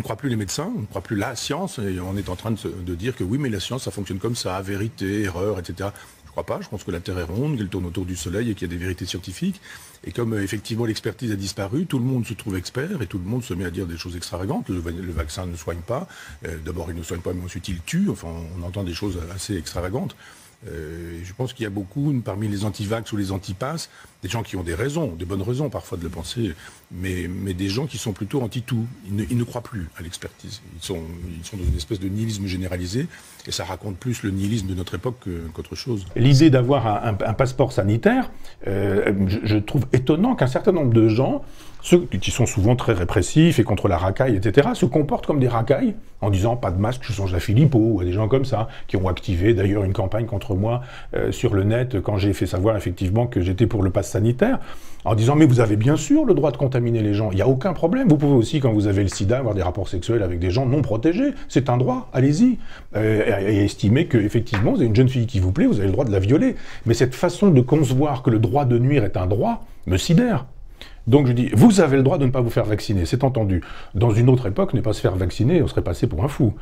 croit plus les médecins, on ne croit plus la science, et on est en train de dire que oui, mais la science, ça fonctionne comme ça, vérité, erreur, etc. Je crois pas, je pense que la Terre est ronde, qu'elle tourne autour du Soleil et qu'il y a des vérités scientifiques. Et comme effectivement l'expertise a disparu, tout le monde se trouve expert et tout le monde se met à dire des choses extravagantes. Le vaccin ne soigne pas. D'abord, il ne soigne pas, mais ensuite il tue. Enfin, on entend des choses assez extravagantes. Je pense qu'il y a beaucoup, parmi les anti-vax ou les anti-pass, des gens qui ont des raisons, des bonnes raisons parfois de le penser, mais des gens qui sont plutôt anti-tout. Ils ne croient plus à l'expertise. Ils sont dans une espèce de nihilisme généralisé, et ça raconte plus le nihilisme de notre époque qu'autre chose. L'idée d'avoir un passeport sanitaire, je trouve étonnant qu'un certain nombre de gens, ceux qui sont souvent très répressifs et contre la racaille, etc., se comportent comme des racailles, en disant pas de masque, je change la Philippot, ou des gens comme ça, qui ont activé d'ailleurs une campagne contre moi sur le net quand j'ai fait savoir effectivement que j'étais pour le pass sanitaire, en disant mais vous avez bien sûr le droit de contaminer les gens, il n'y a aucun problème, vous pouvez aussi quand vous avez le sida avoir des rapports sexuels avec des gens non protégés, c'est un droit, allez-y, et estimer que effectivement vous avez une jeune fille qui vous plaît, vous avez le droit de la violer, mais cette façon de concevoir que le droit de nuire est un droit me sidère. Donc je dis, vous avez le droit de ne pas vous faire vacciner, c'est entendu. Dans une autre époque, ne pas se faire vacciner, on serait passé pour un fou.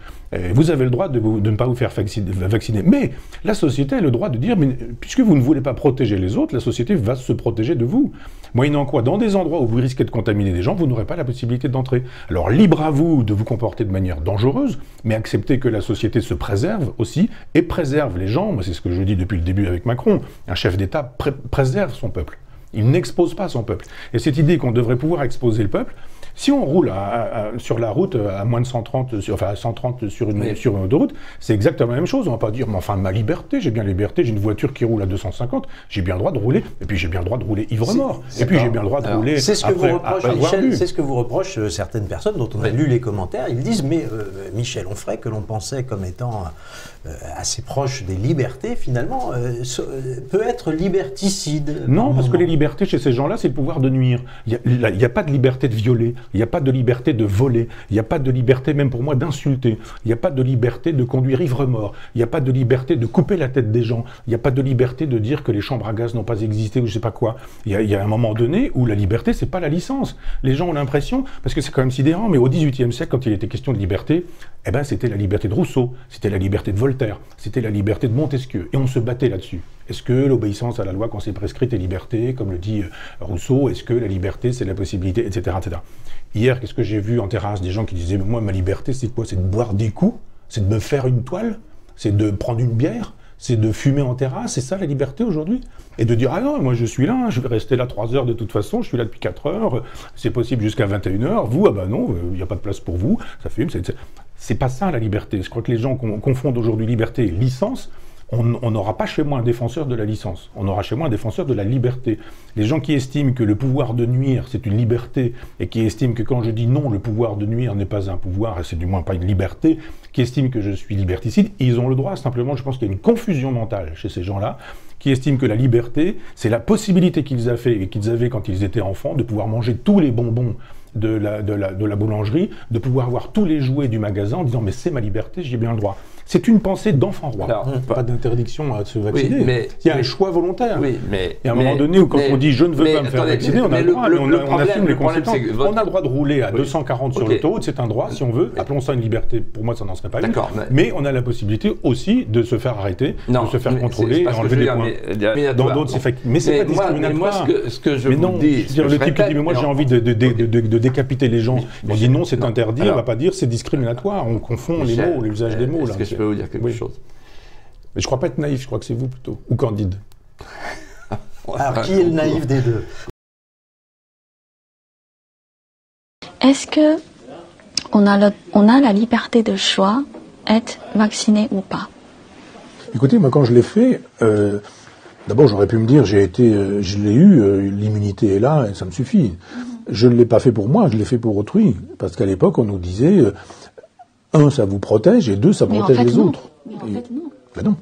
Vous avez le droit de ne pas vous faire vacciner. Mais la société a le droit de dire, mais puisque vous ne voulez pas protéger les autres, la société va se protéger de vous. Moyennant quoi, dans des endroits où vous risquez de contaminer des gens, vous n'aurez pas la possibilité d'entrer. Alors libre à vous de vous comporter de manière dangereuse, mais acceptez que la société se préserve aussi, et préserve les gens. Moi, c'est ce que je dis depuis le début avec Macron. Un chef d'État préserve son peuple. Il n'expose pas son peuple. Et cette idée qu'on devrait pouvoir exposer le peuple, si on roule sur la route à moins de 130, enfin à 130 sur une autoroute, c'est exactement la même chose. On va pas dire, mais enfin, ma liberté, j'ai bien la liberté, j'ai une voiture qui roule à 250, j'ai bien le droit de rouler, et puis j'ai bien le droit de rouler ivre-mort. Et puis j'ai bien le droit de rouler c'est ce que vous reproche, Michel, c'est ce que vous reproche certaines personnes dont on a lu les commentaires. Ils disent, mais Michel Onfray, que l'on pensait comme étant assez proche des libertés, finalement, peut être liberticide. Non, parce que les libertés chez ces gens-là, c'est le pouvoir de nuire. Il n'y a pas de liberté de violer, il n'y a pas de liberté de voler, il n'y a pas de liberté, même pour moi, d'insulter, il n'y a pas de liberté de conduire ivre-mort, il n'y a pas de liberté de couper la tête des gens, il n'y a pas de liberté de dire que les chambres à gaz n'ont pas existé ou je sais pas quoi. Il y a un moment donné où la liberté, c'est pas la licence. Les gens ont l'impression, parce que c'est quand même sidérant, mais au XVIIIe siècle, quand il était question de liberté, eh ben, c'était la liberté de Rousseau, c'était la liberté de Voltaire, c'était la liberté de Montesquieu, et on se battait là-dessus. Est-ce que l'obéissance à la loi qu'on s'est prescrite est liberté, comme le dit Rousseau? Est-ce que la liberté, c'est la possibilité, etc., etc. Hier, qu'est-ce que j'ai vu en terrasse? Des gens qui disaient, mais moi, ma liberté, c'est quoi? C'est de boire des coups? C'est de me faire une toile? C'est de prendre une bière? C'est de fumer en terrasse? C'est ça la liberté aujourd'hui? Et de dire, ah non, moi je suis là, je vais rester là 3 heures de toute façon, je suis là depuis 4 heures, c'est possible jusqu'à 21h, vous, ah bah non, il n'y a pas de place pour vous, ça fume, c'est pas ça la liberté. Je crois que les gens confondent aujourd'hui liberté et licence. On n'aura pas chez moi un défenseur de la licence, on aura chez moi un défenseur de la liberté. Les gens qui estiment que le pouvoir de nuire c'est une liberté, et qui estiment que quand je dis non, le pouvoir de nuire n'est pas un pouvoir, et c'est du moins pas une liberté, qui estiment que je suis liberticide, ils ont le droit, simplement je pense qu'il y a une confusion mentale chez ces gens-là, qui estiment que la liberté, c'est la possibilité qu'ils avaient quand ils étaient enfants, de pouvoir manger tous les bonbons de la boulangerie, de pouvoir avoir tous les jouets du magasin en disant mais c'est ma liberté, j'y ai bien le droit. C'est une pensée d'enfant roi. Alors, pas d'interdiction à se vacciner. Oui, mais, il y a un choix volontaire. Oui, mais, et à un moment donné où quand on dit je ne veux pas me faire vacciner, on a le droit, on assume les conséquences. On a le droit de rouler à 240 sur l'autoroute, c'est un droit si on veut. Appelons ça une liberté. Pour moi, ça n'en serait pas une. Mais on a la possibilité aussi de se faire arrêter, de se faire contrôler et enlever des points. Dans d'autres, c'est fait. Mais c'est pas discriminatoire. Moi, ce que je vous dis, le type qui dit mais moi j'ai envie de décapiter les gens. On dit non, c'est interdit. On va pas dire c'est discriminatoire. On confond les mots, l'usage des mots. Je peux vous dire quelque chose. Mais je crois pas être naïf, je crois que c'est vous plutôt, ou candide. Alors, qui est le naïf des deux? Est-ce que on a la liberté de choix, être vacciné ou pas? Écoutez, moi quand je l'ai fait, d'abord j'aurais pu me dire je l'ai eu, l'immunité est là, et ça me suffit. Je ne l'ai pas fait pour moi, je l'ai fait pour autrui. Parce qu'à l'époque, on nous disait, 1, ça vous protège, et 2, ça protège les autres. Mais en fait, non. Ben non,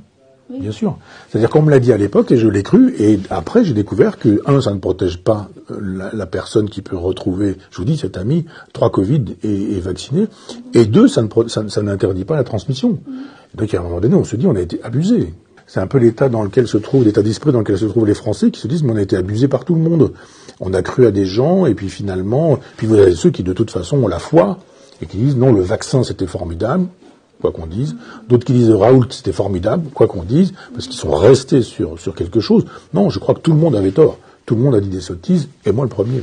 oui. Bien sûr. C'est-à-dire qu'on me l'a dit à l'époque, et je l'ai cru, et après, j'ai découvert que, 1, ça ne protège pas la personne qui peut retrouver, je vous dis, cet ami, 3 Covid et vacciné, et 2, ça n'interdit pas la transmission. Donc, à un moment donné, on se dit, on a été abusé. C'est un peu l'état l'état d'esprit dans lequel se trouvent les Français qui se disent, mais on a été abusé par tout le monde. On a cru à des gens, et puis finalement, puis vous avez ceux qui de toute façon ont la foi, et qui disent non, le vaccin c'était formidable, quoi qu'on dise. D'autres qui disent Raoult c'était formidable, quoi qu'on dise, parce qu'ils sont restés sur quelque chose. Non, je crois que tout le monde avait tort. Tout le monde a dit des sottises, et moi le premier.